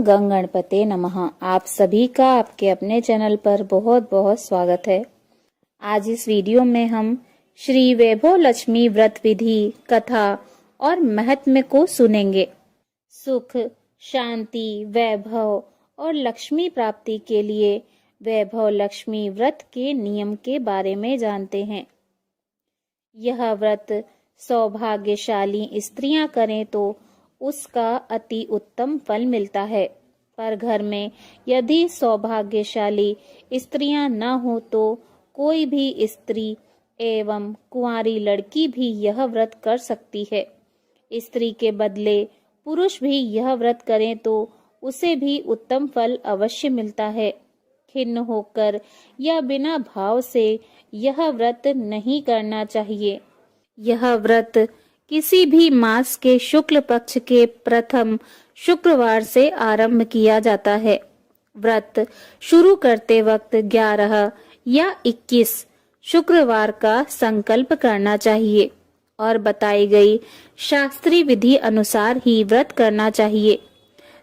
गंग गणपते नमः। आप सभी का आपके अपने चैनल पर बहुत बहुत स्वागत है। आज इस वीडियो में हम श्री वैभव लक्ष्मी व्रत विधि कथा और महत्व को सुनेंगे। सुख, शांति, वैभव और लक्ष्मी प्राप्ति के लिए वैभव लक्ष्मी व्रत के नियम के बारे में जानते हैं। यह व्रत सौभाग्यशाली स्त्रियां करें तो उसका अति उत्तम फल मिलता है, पर घर में यदि सौभाग्यशाली स्त्रियां न हो तो कोई भी स्त्री एवं कुंवारी लड़की भी यह व्रत कर सकती है। स्त्री के बदले पुरुष भी यह व्रत करें तो उसे भी उत्तम फल अवश्य मिलता है। खिन्न होकर या बिना भाव से यह व्रत नहीं करना चाहिए। यह व्रत किसी भी मास के शुक्ल पक्ष के प्रथम शुक्रवार से आरंभ किया जाता है। व्रत शुरू करते वक्त 11 या 21 शुक्रवार का संकल्प करना चाहिए और बताई गई शास्त्रीय विधि अनुसार ही व्रत करना चाहिए।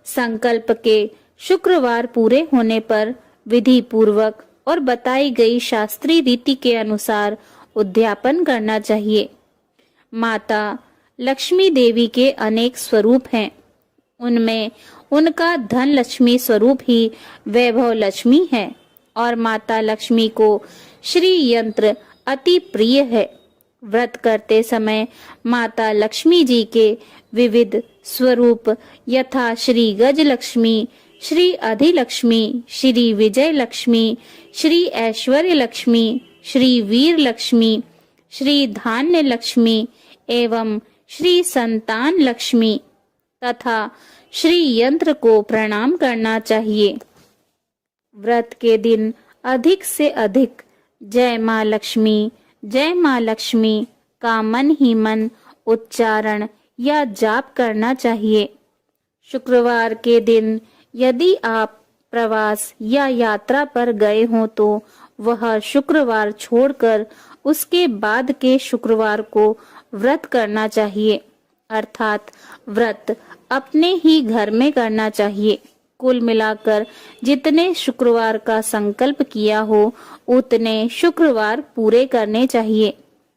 संकल्प के शुक्रवार पूरे होने पर विधि पूर्वक और बताई गई शास्त्रीय रीति के अनुसार उद्यापन करना चाहिए। माता लक्ष्मी देवी के अनेक स्वरूप हैं, उनमें उनका धन लक्ष्मी स्वरूप ही वैभव लक्ष्मी है और माता लक्ष्मी को श्री यंत्र अति प्रिय है। व्रत करते समय माता लक्ष्मी जी के विविध स्वरूप यथा श्री गज लक्ष्मी, श्री अधिलक्ष्मी, श्री विजय लक्ष्मी, श्री ऐश्वर्य लक्ष्मी, श्री वीर लक्ष्मी, श्री धान्य लक्ष्मी एवं श्री संतान लक्ष्मी तथा श्री यंत्र को प्रणाम करना चाहिए। व्रत के दिन अधिक से अधिक जय मां लक्ष्मी का मन ही मन उच्चारण या जाप करना चाहिए। शुक्रवार के दिन यदि आप प्रवास या यात्रा पर गए हों तो वह शुक्रवार छोड़कर उसके बाद के शुक्रवार को व्रत करना चाहिए, अर्थात व्रत अपने ही घर में करना चाहिए। कुल मिलाकर जितने शुक्रवार का संकल्प किया हो उतने शुक्रवार पूरे करने चाहिए।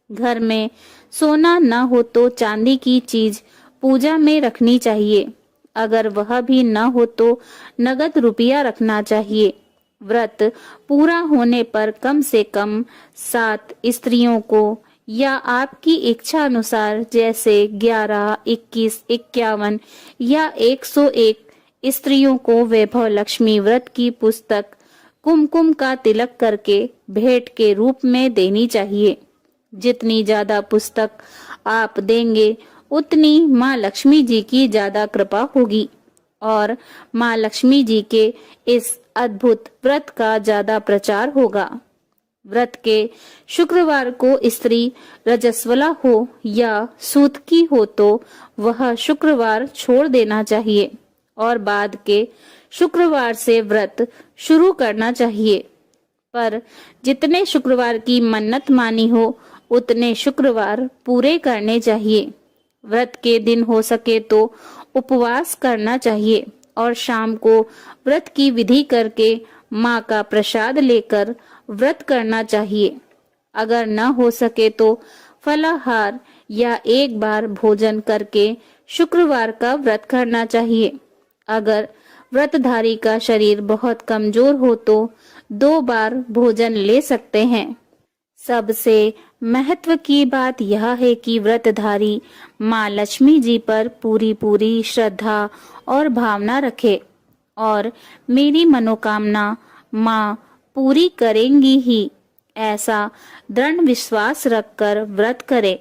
घर में सोना न हो तो चांदी की चीज पूजा में रखनी चाहिए। अगर वह भी न हो तो नगद रुपया रखना चाहिए। व्रत पूरा होने पर कम से कम 7 स्त्रियों को या आपकी इच्छा अनुसार जैसे 11, 21, 51 या 101 स्त्रियों को वैभव लक्ष्मी व्रत की पुस्तक कुमकुम का तिलक करके भेंट के रूप में देनी चाहिए। जितनी ज्यादा पुस्तक आप देंगे उतनी माँ लक्ष्मी जी की ज्यादा कृपा होगी और माँ लक्ष्मी जी के इस अद्भुत व्रत का ज्यादा प्रचार होगा। व्रत के शुक्रवार को स्त्री रजस्वला हो या सूतकी हो तो वह शुक्रवार छोड़ देना चाहिए और बाद के शुक्रवार से व्रत शुरू करना चाहिए। पर जितने शुक्रवार की मन्नत मानी हो उतने शुक्रवार पूरे करने चाहिए। व्रत के दिन हो सके तो उपवास करना चाहिए और शाम को व्रत की विधि करके माँ का प्रसाद लेकर व्रत करना चाहिए। अगर न हो सके तो फलाहार या एक बार भोजन करके शुक्रवार का व्रत करना चाहिए। अगर व्रतधारी का शरीर बहुत कमजोर हो तो 2 बार भोजन ले सकते हैं। सबसे महत्व की बात यह है कि व्रतधारी माँ लक्ष्मी जी पर पूरी श्रद्धा और भावना रखे और मेरी मनोकामना माँ पूरी करेंगी ही, ऐसा दृढ़ विश्वास रखकर व्रत करे।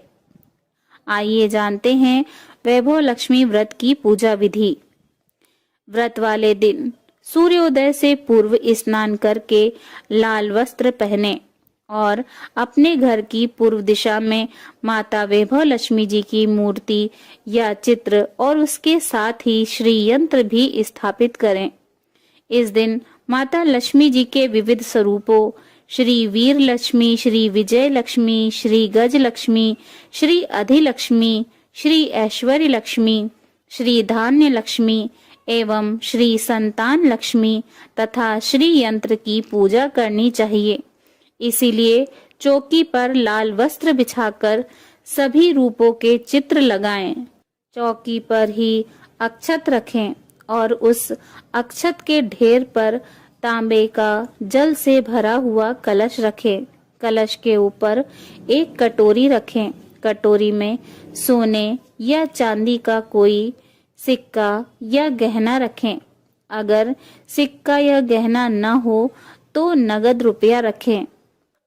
आइए जानते हैं वैभव लक्ष्मी व्रत की पूजा विधि। व्रत वाले दिन सूर्योदय से पूर्व स्नान करके लाल वस्त्र पहने और अपने घर की पूर्व दिशा में माता वैभव लक्ष्मी जी की मूर्ति या चित्र और उसके साथ ही श्री यंत्र भी स्थापित करें। इस दिन माता लक्ष्मी जी के विविध स्वरूपों श्री वीर लक्ष्मी, श्री विजय लक्ष्मी, श्री गज लक्ष्मी, श्री अधिलक्ष्मी, श्री ऐश्वर्य लक्ष्मी, श्री धान्य लक्ष्मी एवं श्री संतान लक्ष्मी तथा श्री यंत्र की पूजा करनी चाहिए। इसीलिए चौकी पर लाल वस्त्र बिछाकर सभी रूपों के चित्र लगाएं। चौकी पर ही अक्षत रखें और उस अक्षत के ढेर पर तांबे का जल से भरा हुआ कलश रखें। कलश के ऊपर एक कटोरी रखें। कटोरी में सोने या चांदी का कोई सिक्का या गहना रखें। अगर सिक्का या गहना न हो तो नगद रुपया रखें।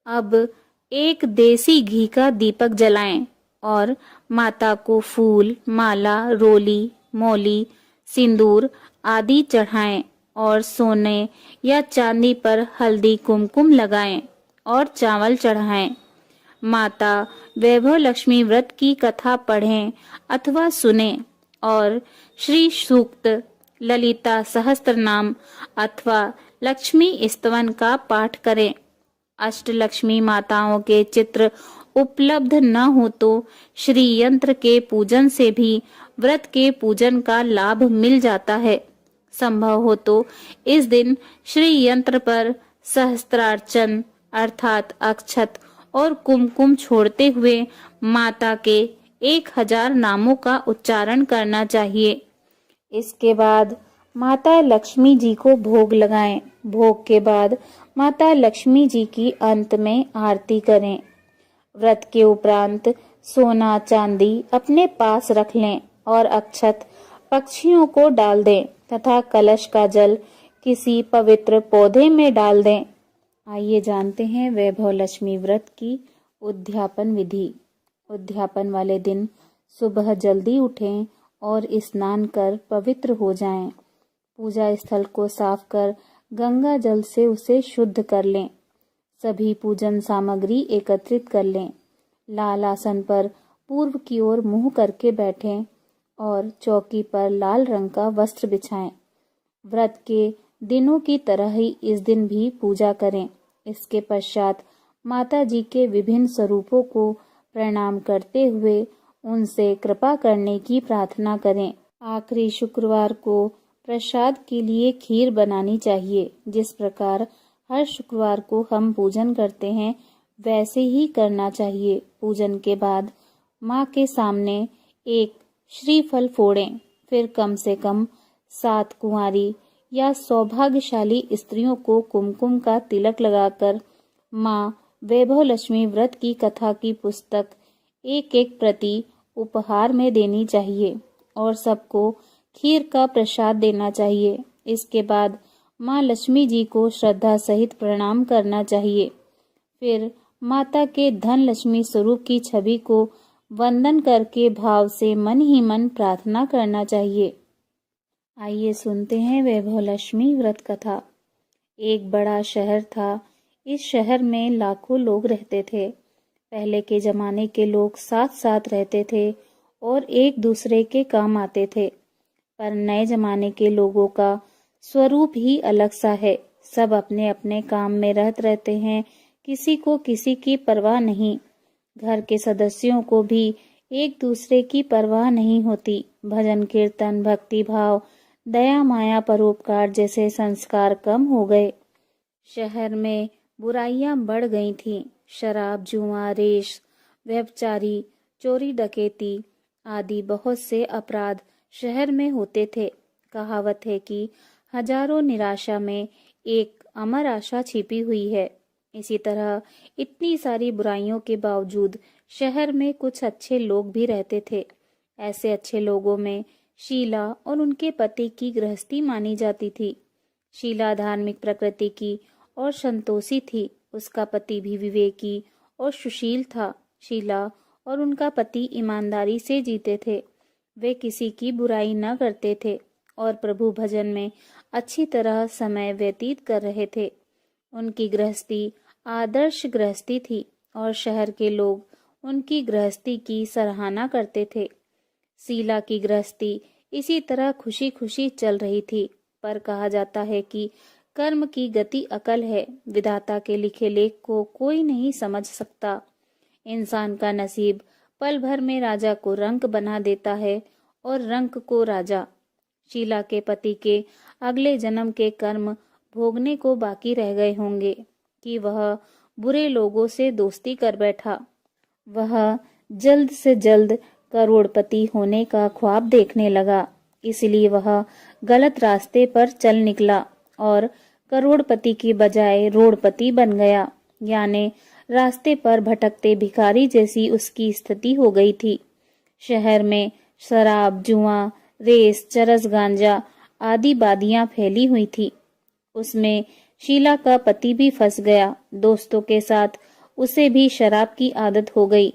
अब एक देसी घी का दीपक जलाएं और माता को फूल, माला, रोली, मौली, सिंदूर आदि चढ़ाएं और सोने या चांदी पर हल्दी कुमकुम लगाएं और चावल चढ़ाएं। माता वैभव लक्ष्मी व्रत की कथा पढ़ें अथवा सुनें और श्री सूक्त, ललिता सहस्त्रनाम अथवा लक्ष्मी स्तवन का पाठ करें। अष्टलक्ष्मी माताओं के चित्र उपलब्ध न हो तो श्री यंत्र के पूजन से भी व्रत के पूजन का लाभ मिल जाता है। संभव हो तो इस दिन श्री यंत्र पर सहस्त्रार्चन अर्थात अक्षत और कुमकुम छोड़ते हुए माता के 1000 नामों का उच्चारण करना चाहिए। इसके बाद माता लक्ष्मी जी को भोग लगाएं। भोग के बाद माता लक्ष्मी जी की अंत में आरती करें। व्रत के उपरांत सोना चांदी अपने पास रख लें और अक्षत पक्षियों को डाल दें तथा कलश का जल किसी पवित्र पौधे में डाल दें। आइए जानते हैं वैभव लक्ष्मी व्रत की उद्यापन विधि। उद्यापन वाले दिन सुबह जल्दी उठें और स्नान कर पवित्र हो जाएं। पूजा स्थल को साफ कर गंगा जल से उसे शुद्ध कर लें। सभी पूजन सामग्री एकत्रित कर लें। लाल आसन पर पूर्व की ओर मुंह करके बैठें और चौकी पर लाल रंग का वस्त्र बिछाएं। व्रत के दिनों की तरह ही इस दिन भी पूजा करें। इसके पश्चात माता जी के विभिन्न स्वरूपों को प्रणाम करते हुए उनसे कृपा करने की प्रार्थना करें। आखिरी शुक्रवार को प्रसाद के लिए खीर बनानी चाहिए। जिस प्रकार हर शुक्रवार को हम पूजन करते हैं वैसे ही करना चाहिए। पूजन के बाद माँ के सामने एक श्रीफल फोड़ें। फिर कम से कम 7 कुंवारी या सौभाग्यशाली स्त्रियों को कुमकुम का तिलक लगाकर माँ वैभव लक्ष्मी व्रत की कथा की पुस्तक एक एक प्रति उपहार में देनी चाहिए और सबको खीर का प्रसाद देना चाहिए। इसके बाद माँ लक्ष्मी जी को श्रद्धा सहित प्रणाम करना चाहिए। फिर माता के धन लक्ष्मी स्वरूप की छवि को वंदन करके भाव से मन ही मन प्रार्थना करना चाहिए। आइए सुनते हैं वैभव लक्ष्मी व्रत कथा। एक बड़ा शहर था। इस शहर में लाखों लोग रहते थे। पहले के जमाने के लोग साथ साथ रहते थे और एक दूसरे के काम आते थे। पर नए जमाने के लोगों का स्वरूप ही अलग सा है। सब अपने अपने काम में रहते हैं। किसी को किसी की परवाह नहीं। घर के सदस्यों को भी एक दूसरे की परवाह नहीं होती। भजन कीर्तन, भक्ति भाव, दया माया, परोपकार जैसे संस्कार कम हो गए। शहर में बुराइयां बढ़ गई थीं। शराब, जुआ, रेश, व्यभिचारी, चोरी डकैती आदि बहुत से अपराध शहर में होते थे। कहावत है कि हजारों निराशा में एक अमर आशा छिपी हुई है। इसी तरह इतनी सारी बुराइयों के बावजूद शहर में कुछ अच्छे लोग भी रहते थे। ऐसे अच्छे लोगों में शीला और उनके पति की गृहस्थी मानी जाती थी। शीला धार्मिक प्रकृति की और संतोषी थी। उसका पति भी विवेकी और सुशील था। शीला और उनका पति ईमानदारी से जीते थे। वे किसी की बुराई न करते थे और प्रभु भजन में अच्छी तरह समय व्यतीत कर रहे थे। उनकी गृहस्थी आदर्श गृहस्थी थी और शहर के लोग उनकी गृहस्थी की सराहना करते थे। शीला की गृहस्थी इसी तरह खुशी खुशी चल रही थी। पर कहा जाता है कि कर्म की गति अकल है। विधाता के लिखे लेख को कोई नहीं समझ सकता। इंसान का नसीब पल भर में राजा को रंक बना देता है और रंक को राजा। शीला के पति के अगले जन्म के कर्म भोगने को बाकी रह गए होंगे कि वह बुरे लोगों से दोस्ती कर बैठा। वह जल्द से जल्द करोड़पति होने का ख्वाब देखने लगा, इसलिए वह गलत रास्ते पर चल निकला और करोड़पति की बजाय रोड़पति बन गया, यानी रास्ते पर भटकते भिखारी जैसी उसकी स्थिति हो गई थी। शहर में शराब, जुआ, रेस, चरस, गांजा आदि बादियां फैली हुई थी। उसमें शीला का पति भी फंस गया। दोस्तों के साथ उसे भी शराब की आदत हो गई।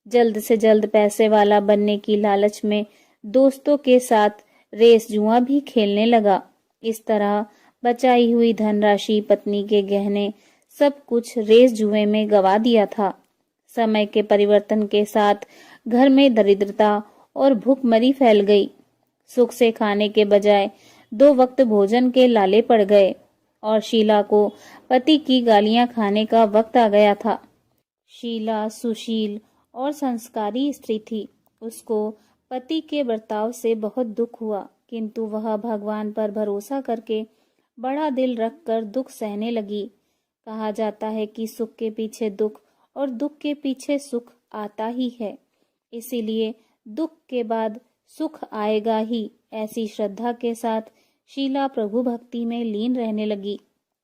जल्द से जल्द पैसे वाला बनने की लालच में दोस्तों के साथ रेस, जुआ भी खेलने लगा। इस तरह बचाई हुई धनराशि, पत्नी के गहने, सब कुछ रेस जुए में गवा दिया था। समय के परिवर्तन के साथ घर में दरिद्रता और भूखमरी फैल गई। सुख से खाने के बजाय 2 वक्त भोजन के लाले पड़ गए और शीला को पति की गालियां खाने का वक्त आ गया था। शीला सुशील और संस्कारी स्त्री थी। उसको पति के बर्ताव से बहुत दुख हुआ, किंतु वह भगवान पर भरोसा करके बड़ा दिल रखकर दुख सहने लगी। कहा जाता है कि सुख के पीछे दुख और दुख के पीछे सुख आता ही है, इसीलिए दुख के बाद सुख आएगा ही। ऐसी श्रद्धा के साथ शीला प्रभु भक्ति में लीन रहने लगी।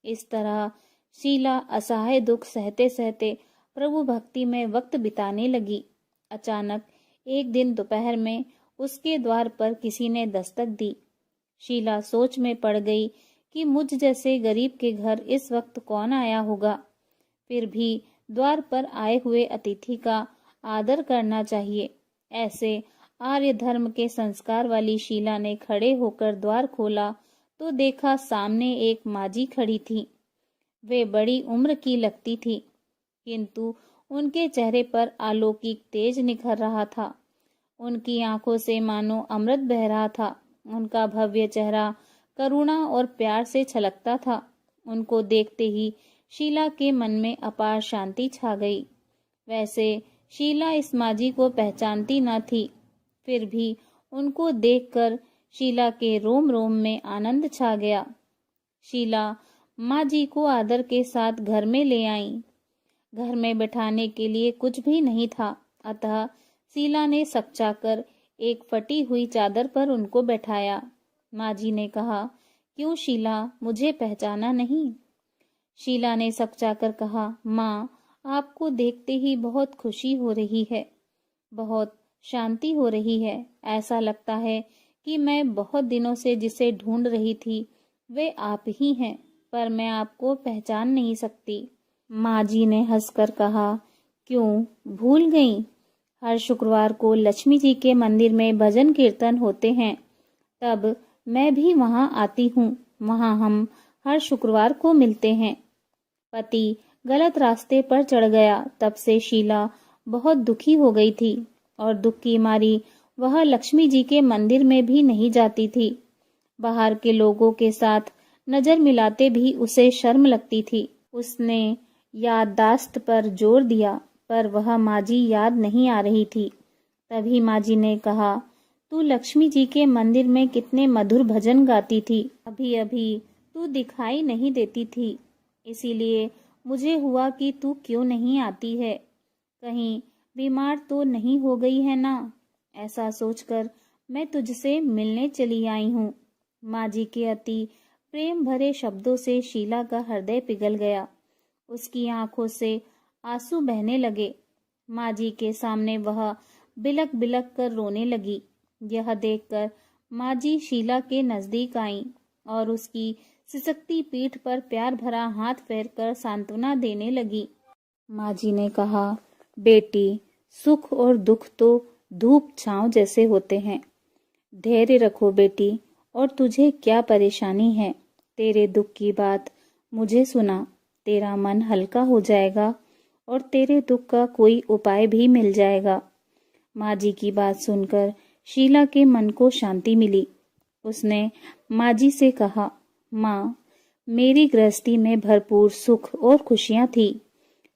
इस तरह शीला असहाय दुख सहते सहते प्रभु भक्ति में वक्त बिताने लगी। अचानक एक दिन दोपहर में उसके द्वार पर किसी ने दस्तक दी। शीला सोच में पड़ गई कि मुझ जैसे गरीब के घर इस वक्त कौन आया होगा। फिर भी द्वार पर आए हुए अतिथि का आदर करना चाहिए। ऐसे आर्य धर्म के संस्कार वाली शीला ने खड़े होकर द्वार खोला तो देखा सामने एक माजी खड़ी थी। वे बड़ी उम्र की लगती थी, किंतु उनके चेहरे पर अलौकिक तेज निखर रहा था। उनकी आंखों से मानो अमृत बह रहा था। उनका भव्य चेहरा करुणा और प्यार से छलकता था। उनको देखते ही शीला के मन में अपार शांति छा गई। वैसे शीला इस माजी को पहचानती न थी, फिर भी उनको देखकर शीला के रोम रोम में आनंद छा गया। शीला माजी को आदर के साथ घर में ले आई। घर में बैठाने के लिए कुछ भी नहीं था, अतः शीला ने सकचाकर एक फटी हुई चादर पर उनको बैठाया। माजी ने कहा, क्यों शीला, मुझे पहचाना नहीं? शीला ने सकचाकर कहा, माँ, आपको देखते ही बहुत खुशी हो रही है, बहुत शांति हो रही है। ऐसा लगता है कि मैं बहुत दिनों से जिसे ढूंढ रही थी वे आप ही हैं, पर मैं आपको पहचान नहीं सकती। माँ जी ने हंसकर कहा, क्यों भूल गई? हर शुक्रवार को लक्ष्मी जी के मंदिर में भजन कीर्तन होते हैं, तब मैं भी वहां आती हूँ। वहां हम हर शुक्रवार को मिलते हैं। पति गलत रास्ते पर चढ़ गया। तब से शीला बहुत दुखी हो गई थी और दुख की मारी वह लक्ष्मी जी के मंदिर में भी नहीं जाती थी। बाहर के लोगों के साथ नजर मिलाते भी उसे शर्म लगती थी। उसने याददाश्त पर जोर दिया, पर वह माजी याद नहीं आ रही थी। तभी माजी ने कहा, तू लक्ष्मी जी के मंदिर में कितने मधुर भजन गाती थी, अभी अभी तू दिखाई नहीं देती थी, इसीलिए मुझे हुआ कि तू क्यों नहीं आती है, कहीं बीमार तो नहीं हो गई है ना। ऐसा सोचकर मैं तुझसे मिलने चली आई हूँ। माजी के अति प्रेम भरे शब्दों से शीला का हृदय पिघल गया। उसकी आंखों से आंसू बहने लगे। माजी के सामने वह बिलक बिलक कर रोने लगी। यह देखकर माजी शीला के नजदीक आई और उसकी सिसकती पीठ पर प्यार भरा हाथ फेरकर सांत्वना देने लगी। माजी ने कहा, बेटी, सुख और दुख तो धूप छांव जैसे होते हैं। धैर्य रखो बेटी, और तुझे क्या परेशानी है? तेरे दुख की बात मुझे सुना, तेरा मन हल्का हो जाएगा और तेरे दुख का कोई उपाय भी मिल जाएगा। माजी की बात सुनकर शीला के मन को शांति मिली। उसने माजी से कहा, माँ, मेरी गृहस्थी में भरपूर सुख और खुशियां थी।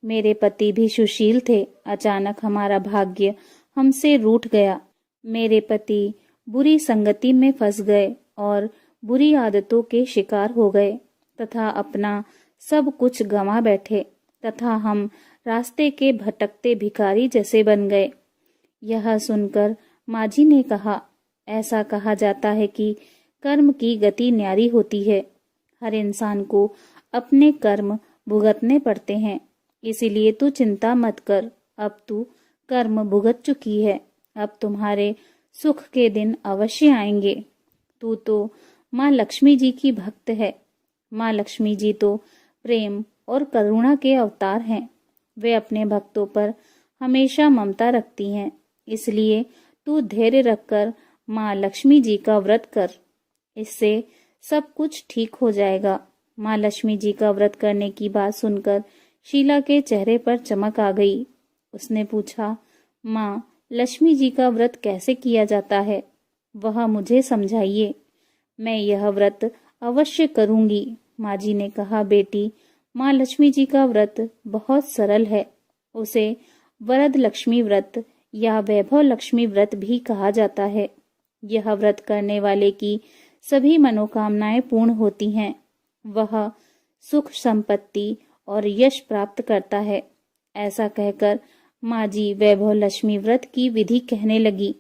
मेरे पति भी सुशील थे। अचानक हमारा भाग्य हमसे रूठ गया। मेरे पति बुरी संगति में फंस गए और बुरी आदतों के शिकार हो गए तथा अपना सब कुछ गंवा बैठे तथा हम रास्ते के भटकते भिखारी जैसे बन गए। यह सुनकर माँ जी ने कहा, ऐसा कहा जाता है कि कर्म की गति न्यारी होती है। हर इंसान को अपने कर्म भुगतने पड़ते हैं, इसीलिए तू चिंता मत कर। अब तू कर्म भुगत चुकी है, अब तुम्हारे सुख के दिन अवश्य आएंगे। तू तो माँ लक्ष्मी जी की भक्त है। माँ लक्ष्मी जी तो प्रेम और करुणा के अवतार हैं। वे अपने भक्तों पर हमेशा ममता रखती हैं। इसलिए तू धैर्य रखकर माँ लक्ष्मी जी का व्रत कर, इससे सब कुछ ठीक हो जाएगा। माँ लक्ष्मी जी का व्रत करने की बात सुनकर शीला के चेहरे पर चमक आ गई। उसने पूछा, माँ लक्ष्मी जी का व्रत कैसे किया जाता है, वह मुझे समझाइए। मैं यह व्रत अवश्य करूंगी। माँ जी ने कहा, बेटी, माँ लक्ष्मी जी का व्रत बहुत सरल है। उसे वरद लक्ष्मी व्रत या वैभव लक्ष्मी व्रत भी कहा जाता है। यह व्रत करने वाले की सभी मनोकामनाएं पूर्ण होती हैं। वह सुख संपत्ति और यश प्राप्त करता है। ऐसा कहकर माँ जी वैभव लक्ष्मी व्रत की विधि कहने लगी।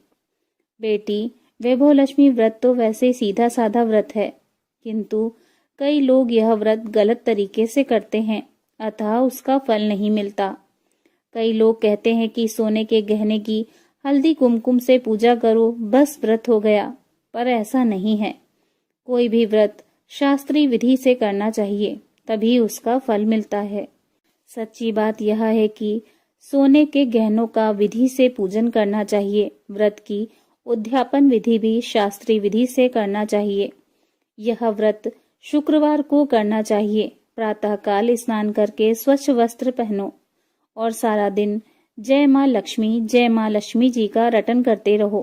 बेटी, वैभव लक्ष्मी व्रत तो वैसे सीधा साधा व्रत है, किंतु कई लोग यह व्रत गलत तरीके से करते हैं, अतः उसका फल नहीं मिलता। कई लोग कहते हैं कि सोने के गहने की हल्दी कुमकुम से पूजा करो, बस व्रत हो गया, पर ऐसा नहीं है। कोई भी व्रत शास्त्रीय विधि से करना चाहिए, तभी उसका फल मिलता है। सच्ची बात यह है कि सोने के गहनों का विधि से पूजन करना चाहिए। व्रत की उद्यापन विधि भी शास्त्रीय विधि से करना चाहिए। यह व्रत शुक्रवार को करना चाहिए। प्रातःकाल स्नान करके स्वच्छ वस्त्र पहनो और सारा दिन जय माँ लक्ष्मी जी का रटन करते रहो।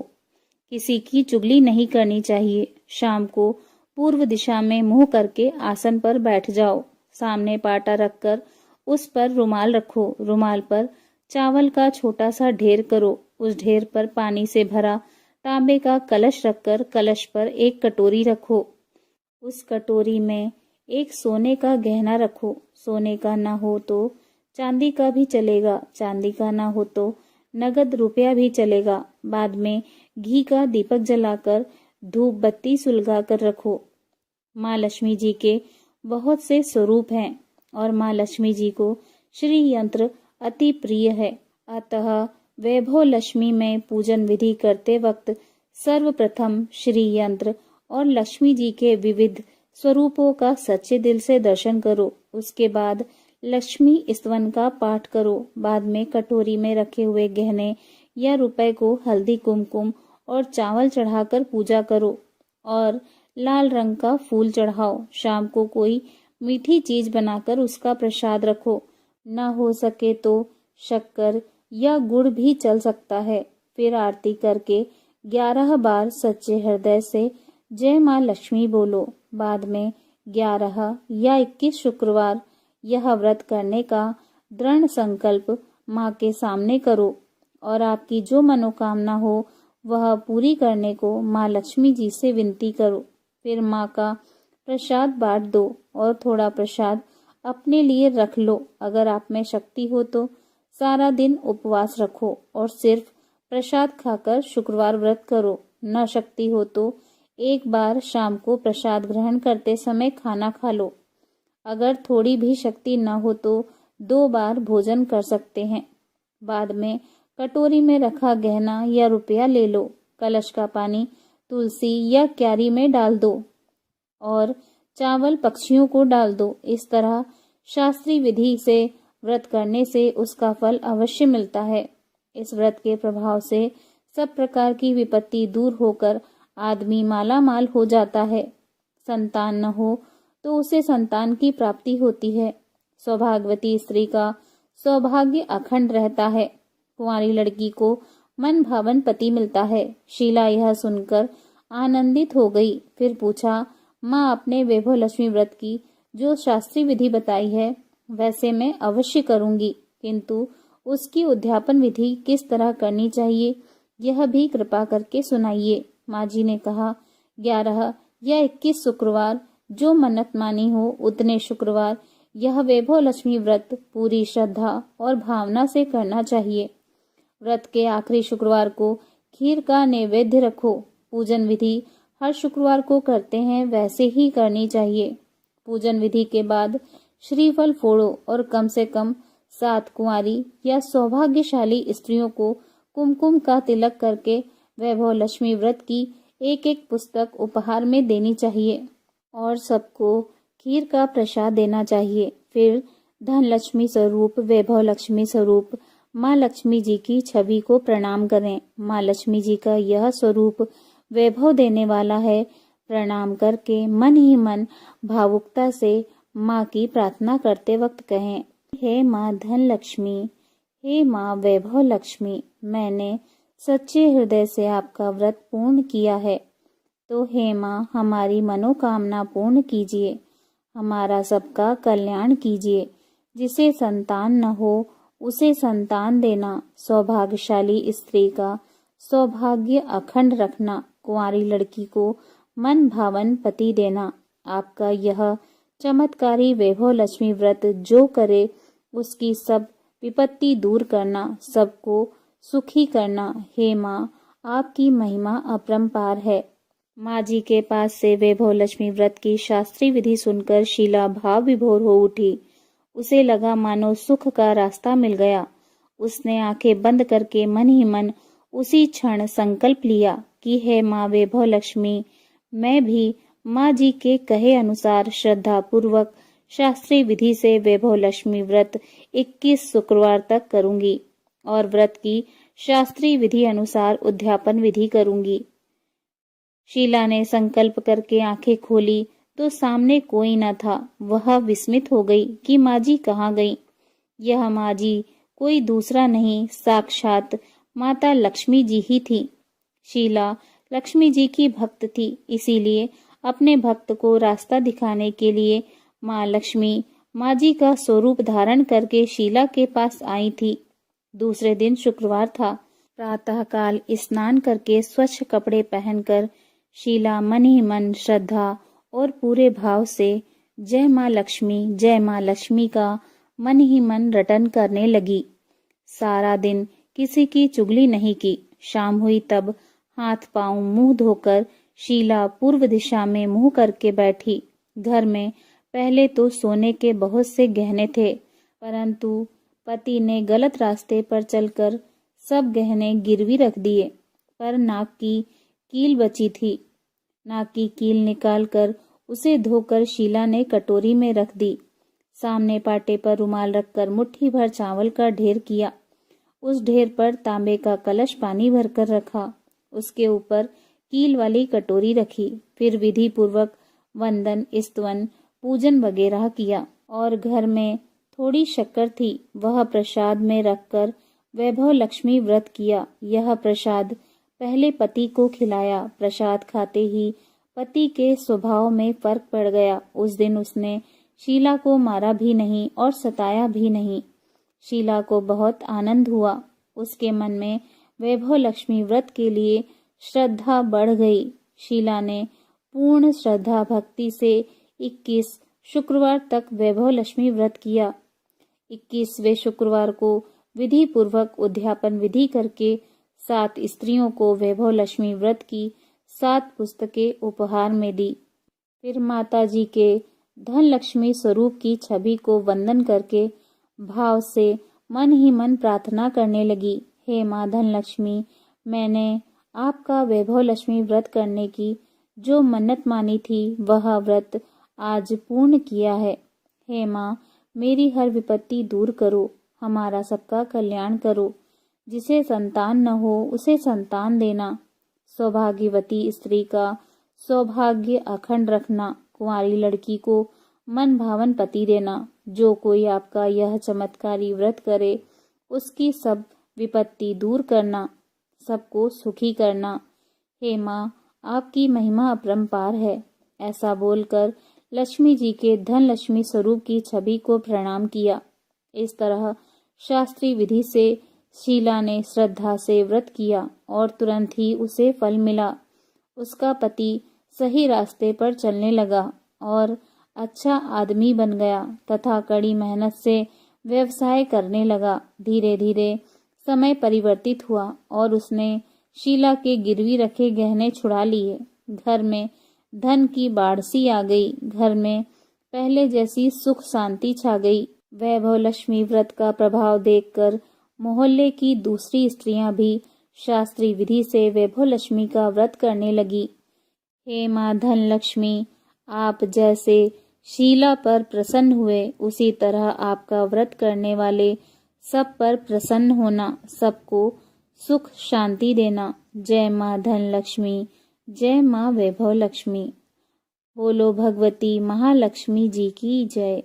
किसी की चुगली नहीं करनी चाहिए। शाम को पूर्व दिशा में मुंह करके आसन पर बैठ जाओ। सामने पाटा रखकर उस पर रुमाल रखो। रुमाल पर चावल का छोटा सा ढेर करो। उस ढेर पर पानी से भरा तांबे का कलश रखकर कलश पर एक कटोरी रखो। उस कटोरी में एक सोने का गहना रखो। सोने का ना हो तो चांदी का भी चलेगा, चांदी का ना हो तो नगद रुपया भी चलेगा। बाद में घी का दीपक जलाकर धूप बत्ती सुलगा कर रखो। माँ लक्ष्मी जी के बहुत से स्वरूप हैं और माँ लक्ष्मी जी को श्री यंत्र अति प्रिय है। अतः वैभव लक्ष्मी में पूजन विधि करते वक्त सर्वप्रथम श्री यंत्र और लक्ष्मी जी के विविध स्वरूपों का सच्चे दिल से दर्शन करो। उसके बाद लक्ष्मी स्तवन का पाठ करो। बाद में कटोरी में रखे हुए गहने या रुपए को हल्दी कुमकुम और चावल चढ़ाकर पूजा करो और लाल रंग का फूल चढ़ाओ। शाम को कोई मीठी चीज बनाकर उसका प्रसाद रखो। न हो सके तो शक्कर या गुड़ भी चल सकता है। फिर आरती करके 11 बार सच्चे हृदय से जय माँ लक्ष्मी बोलो। बाद में 11 या 21 शुक्रवार यह व्रत करने का दृढ़ संकल्प माँ के सामने करो और आपकी जो मनोकामना हो वह पूरी करने को माँ लक्ष्मी जी से विनती करो। फिर माँ का प्रसाद बांट दो और थोड़ा प्रसाद अपने लिए रख लो। अगर आप में शक्ति हो तो सारा दिन उपवास रखो और सिर्फ प्रसाद खाकर शुक्रवार व्रत करो। न शक्ति हो तो एक बार शाम को प्रसाद ग्रहण करते समय खाना खा लो। अगर थोड़ी भी शक्ति न हो तो 2 बार भोजन कर सकते हैं। बाद में कटोरी में रखा गहना या रुपया ले लो। कलश का पानी तुलसी या क्यारी में डाल दो और चावल पक्षियों को डाल दो। इस तरह शास्त्रीय विधि से व्रत करने से उसका फल अवश्य मिलता है। इस व्रत के प्रभाव से सब प्रकार की विपत्ति दूर होकर आदमी माला माल हो जाता है। संतान न हो तो उसे संतान की प्राप्ति होती है। सौभाग्यवती स्त्री का सौभाग्य अखंड रहता है। कुंवारी लड़की को मन भावन पति मिलता है। शीला यह सुनकर आनंदित हो गई। फिर पूछा, माँ आपने वैभव लक्ष्मी व्रत की जो शास्त्रीय विधि बताई है वैसे मैं अवश्य करूंगी, किंतु उसकी उद्यापन विधि किस तरह करनी चाहिए यह भी कृपा करके सुनाइए। माँ जी ने कहा, 11 या 21 शुक्रवार जो मन्नत मानी हो उतने शुक्रवार यह वैभव लक्ष्मी व्रत पूरी श्रद्धा और भावना से करना चाहिए। व्रत के आखिरी शुक्रवार को खीर का नैवेद्य रखो। पूजन विधि हर शुक्रवार को करते हैं वैसे ही करनी चाहिए। पूजन विधि के बाद श्रीफल फोड़ो और कम से कम 7 कुंवारी या सौभाग्यशाली स्त्रियों को कुमकुम का तिलक करके वैभव लक्ष्मी व्रत की एक पुस्तक उपहार में देनी चाहिए और सबको खीर का प्रसाद देना चाहिए। फिर धन लक्ष्मी स्वरूप वैभव लक्ष्मी स्वरूप माँ लक्ष्मी जी की छवि को प्रणाम करें। माँ लक्ष्मी जी का यह स्वरूप वैभव देने वाला है। प्रणाम करके मन ही मन भावुकता से माँ की प्रार्थना करते वक्त कहें, हे माँ धन लक्ष्मी, हे माँ वैभव लक्ष्मी, मैंने सच्चे हृदय से आपका व्रत पूर्ण किया है, तो हे माँ हमारी मनोकामना पूर्ण कीजिए, हमारा सबका कल्याण कीजिए। जिसे संतान न हो उसे संतान देना, सौभाग्यशाली स्त्री का सौभाग्य अखंड रखना, कुंवारी लड़की को मन भावन पति देना। आपका यह चमत्कारी वैभव लक्ष्मी व्रत जो करे उसकी सब विपत्ति दूर करना, सबको सुखी करना। हे माँ आपकी महिमा अपरंपार है। माँ जी के पास से वैभव लक्ष्मी व्रत की शास्त्रीय विधि सुनकर शीला भाव विभोर हो उठी। उसे लगा मानो सुख का रास्ता मिल गया। उसने आंखें बंद करके मन ही मन उसी क्षण संकल्प लिया कि हे माँ वैभव लक्ष्मी, मैं भी माँ जी के कहे अनुसार श्रद्धा पूर्वक शास्त्रीय विधि से वैभव लक्ष्मी व्रत 21 शुक्रवार तक करूंगी और व्रत की शास्त्रीय विधि अनुसार उद्यापन विधि करूंगी। शीला ने संकल्प करके आंखें खोली तो सामने कोई न था। वह विस्मित हो गई कि माँ जी कहाँ गई। यह माँ जी कोई दूसरा नहीं, साक्षात माता लक्ष्मी जी ही थी। शीला लक्ष्मी जी की भक्त थी, इसीलिए अपने भक्त को रास्ता दिखाने के लिए माँ लक्ष्मी माँ जी का स्वरूप धारण करके शीला के पास आई थी। दूसरे दिन शुक्रवार था। प्रातःकाल स्नान करके स्वच्छ कपड़े पहनकर शीला मन ही मन श्रद्धा और पूरे भाव से जय माँ लक्ष्मी का मन ही मन रटन करने लगी। सारा दिन किसी की चुगली नहीं की। शाम हुई तब हाथ पांव मुंह धोकर शीला पूर्व दिशा में मुंह करके बैठी। घर में पहले तो सोने के बहुत से गहने थे, परंतु पति ने गलत रास्ते पर चलकर सब गहने गिरवी रख दिए। पर नाक की कील बची थी। नाक की कील निकालकर उसे धोकर शीला ने कटोरी में रख दी। सामने पाटे पर रुमाल रखकर मुट्ठी भर चावल का ढेर किया। उस ढेर पर तांबे का कलश पानी भरकर रखा। उसके ऊपर कील वाली कटोरी रखी। फिर विधि पूर्वक वंदन, स्तवन, पूजन वगैरह किया और घर में थोड़ी शक्कर थी, वह प्रसाद में रखकर वैभव लक्ष्मी व्रत किया। यह प्रसाद पहले पति को खिलाया। प्रसाद खाते ही पति के स्वभाव में फर्क पड़ गया। उस दिन उसने शीला को मारा भी नहीं और सताया भी नहीं। शीला को बहुत आनंद हुआ। उसके मन में वैभव लक्ष्मी व्रत के लिए श्रद्धा बढ़ गई। शीला ने पूर्ण श्रद्धा भक्ति से 21 शुक्रवार तक वैभव लक्ष्मी व्रत किया। 21वें शुक्रवार को विधि पूर्वक उद्यापन विधि करके 7 स्त्रियों को वैभव लक्ष्मी व्रत की 7 पुस्तकें उपहार में दी। फिर माता जी के धन लक्ष्मी स्वरूप की छवि को वंदन करके भाव से मन ही मन प्रार्थना करने लगी, हे माँ धन लक्ष्मी, मैंने आपका वैभव लक्ष्मी व्रत करने की जो मन्नत मानी थी वह व्रत आज पूर्ण किया है। हे माँ मेरी हर विपत्ति दूर करो, हमारा सबका कल्याण करो। जिसे संतान न हो उसे संतान देना, सौभाग्यवती स्त्री का सौभाग्य अखंड रखना, कुंवारी लड़की को मन भावन पति देना। जो कोई आपका यह चमत्कारी व्रत करे उसकी सब विपत्ति दूर करना, सबको सुखी करना। हे माँ आपकी महिमा अपरंपार है। ऐसा बोलकर लक्ष्मी जी के धन लक्ष्मी स्वरूप की छवि को प्रणाम किया। इस तरह शास्त्रीय विधि से शीला ने श्रद्धा से व्रत किया और तुरंत ही उसे फल मिला। उसका पति सही रास्ते पर चलने लगा और अच्छा आदमी बन गया तथा कड़ी मेहनत से व्यवसाय करने लगा। धीरे धीरे समय परिवर्तित हुआ और उसने शीला के गिरवी रखे गहने छुड़ा लिए। घर में धन की बाढ़ सी आ गई। घर में पहले जैसी सुख शांति छा गई। वैभव लक्ष्मी व्रत का प्रभाव देखकर मोहल्ले की दूसरी स्त्रियां भी शास्त्रीय विधि से वैभव लक्ष्मी का व्रत करने लगी। हे माँ धन लक्ष्मी, आप जैसे शीला पर प्रसन्न हुए उसी तरह आपका व्रत करने वाले सब पर प्रसन्न होना, सबको सुख शांति देना। जय माँ धन लक्ष्मी, जय माँ वैभव लक्ष्मी। बोलो भगवती महालक्ष्मी जी की जय।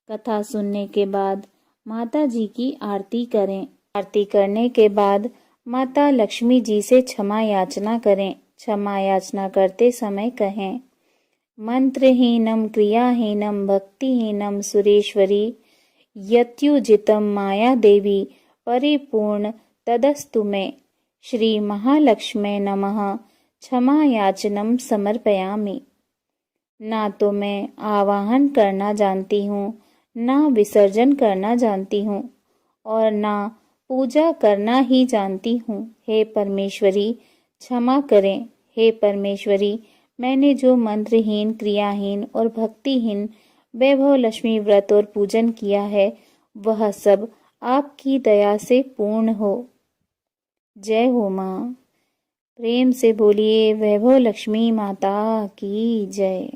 कथा सुनने के बाद माता जी की आरती करें। आरती करने के बाद माता लक्ष्मी जी से क्षमा याचना करें। क्षमा याचना करते समय कहें, मंत्रहीनम क्रियाहीनम भक्तिहीनम सुरेश्वरी यत्युजितम माया देवी परिपूर्ण तदस्तु मे। श्री महालक्ष्मी नमः। क्षमा याचनम समर्पयामि। ना तो मैं आवाहन करना जानती हूँ, ना विसर्जन करना जानती हूँ और ना पूजा करना ही जानती हूँ। हे परमेश्वरी क्षमा करें। हे परमेश्वरी, मैंने जो मंत्रहीन, क्रियाहीन और भक्तिहीन वैभव लक्ष्मी व्रत और पूजन किया है वह सब आपकी दया से पूर्ण हो। जय हो माँ। प्रेम से बोलिए वैभव लक्ष्मी माता की जय।